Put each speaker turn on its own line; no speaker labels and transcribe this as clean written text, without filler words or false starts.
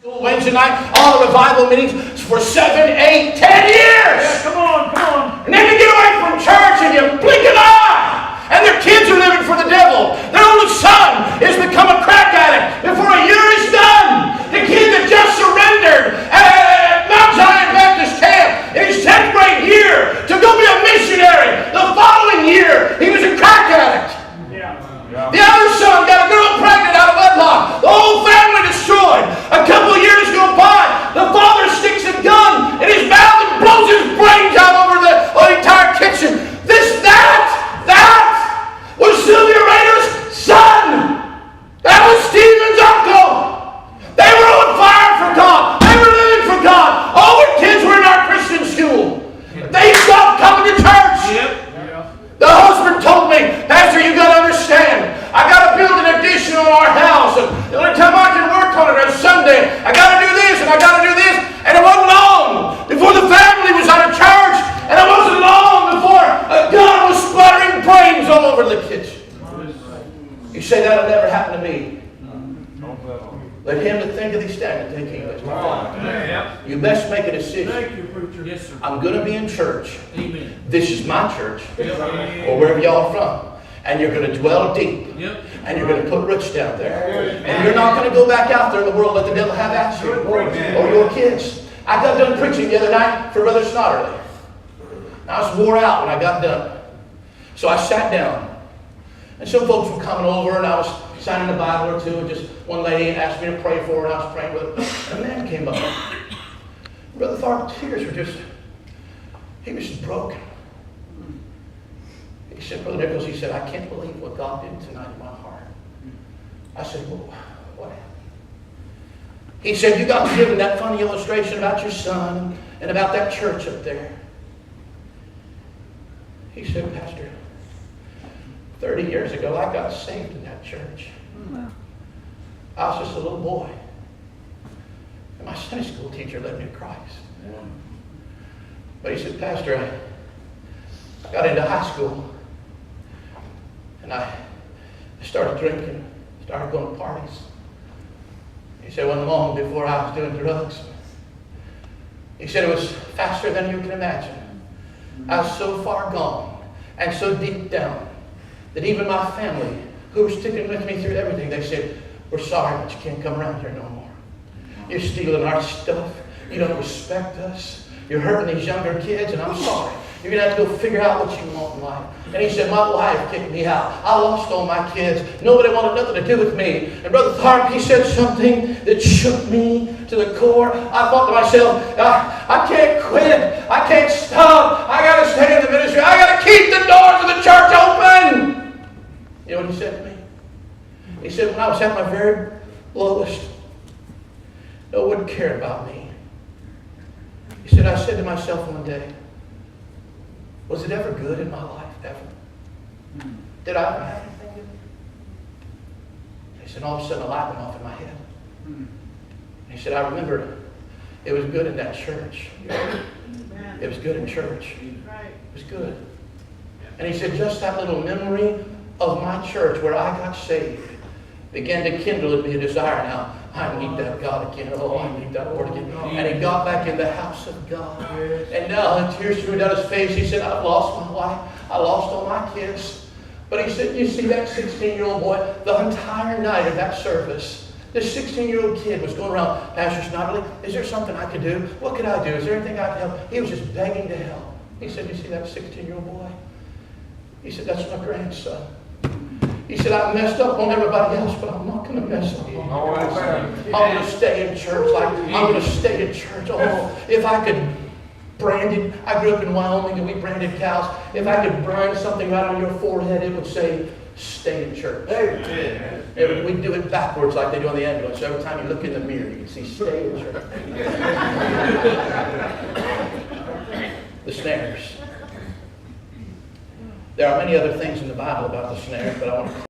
Wednesday night, all the revival meetings for 7, 8, 10 years.
Yeah, come on.
And then you get away from church and you blink an eye. And their kids are living for the devil. Their oldest son has become a crack addict before a year is done. The kid that just surrendered at Mount Zion Baptist Camp in his 10th grade year to go be a missionary. The following year, he was a crack addict. The other son got a girl pregnant out of wedlock. The whole family destroyed. A couple of years go by. The father sticks a gun in his mouth and blows his brains out over the entire kitchen. That was Sylvia Rayner's son. That was Stephen's uncle. They were on fire for God. They were living for God. All their kids were in our Christian school. They stopped coming to church. The husband told me, Pastor, you got to understand, I got to build an addition on our house. And the only time I can work on it is Sunday. I got to do this and I got to do this. And it wasn't long before the family was out of church. And it wasn't long before God was splattering brains all over the kitchen. You say that'll never happen to me. Let him that think of thee stand and take heed. That's my father. You best make a decision.
Thank you, preacher. Yes, sir.
I'm going to be in church.
Amen.
This is my church. Or wherever y'all are from. And you're going to dwell deep. And you're going to put roots down there. And you're not going to go back out there in the world and let the devil have at you. Or your kids. I got done preaching the other night for Brother Snotterly. I was wore out when I got done. So I sat down. And some folks were coming over and I was signing the Bible or two. And just one lady asked me to pray for her and I was praying with her. And a man came up. Brother Tharp's tears were just, he was just broken. He said, Brother Nichols, he said, I can't believe what God did tonight in my heart. I said, well, what happened? He said, you got given that funny illustration about your son and about that church up there. He said, Pastor, 30 years ago I got saved in that church. I was just a little boy. And my Sunday school teacher led me to Christ. But he said, Pastor, I got into high school. And I started drinking, started going to parties. He said it wasn't long before I was doing drugs. He said it was faster than you can imagine. I was so far gone and so deep down that even my family, who were sticking with me through everything, they said, we're sorry, but you can't come around here no more. You're stealing our stuff. You don't respect us. You're hurting these younger kids, and I'm sorry. You're going to have to go figure out what you want in life. And he said, my wife kicked me out. I lost all my kids. Nobody wanted nothing to do with me. And Brother Tharp, he said something that shook me to the core. I thought to myself, I can't quit. I can't stop. I got to stay in the ministry. I got to keep the doors of the church open. You know what he said to me? He said, when I was at my very lowest, no one cared about me. He said, I said to myself one day, was it ever good in my life, ever? Did I ever have anything good? He said, all of a sudden a light went off in my head. He said, I remembered it was good in that church. It was good in church. It was good. And he said, just that little memory of my church where I got saved began to kindle in me a desire now. I need that God again. Oh, I need that Lord again. And he got back in the house of God. And now the tears streamed down his face. He said, I've lost my wife. I lost all my kids. But he said, you see that 16-year-old boy, the entire night of that service, this 16-year-old kid was going around, Pastor Snotterly, is there something I could do? What could I do? Is there anything I can help? He was just begging to help. He said, you see that 16-year-old boy? He said, that's my grandson. He said, I messed up on everybody else, but I'm not going to mess up. I'm going to stay in church. I'm going to stay in church. Oh, if I could brand it. I grew up in Wyoming and we branded cows. If I could brand something right on your forehead, it would say, stay in church. We'd do it backwards like they do on the ambulance. So every time you look in the mirror, you can see, stay in church. The snares. There are many other things in the Bible about the snares, but I want to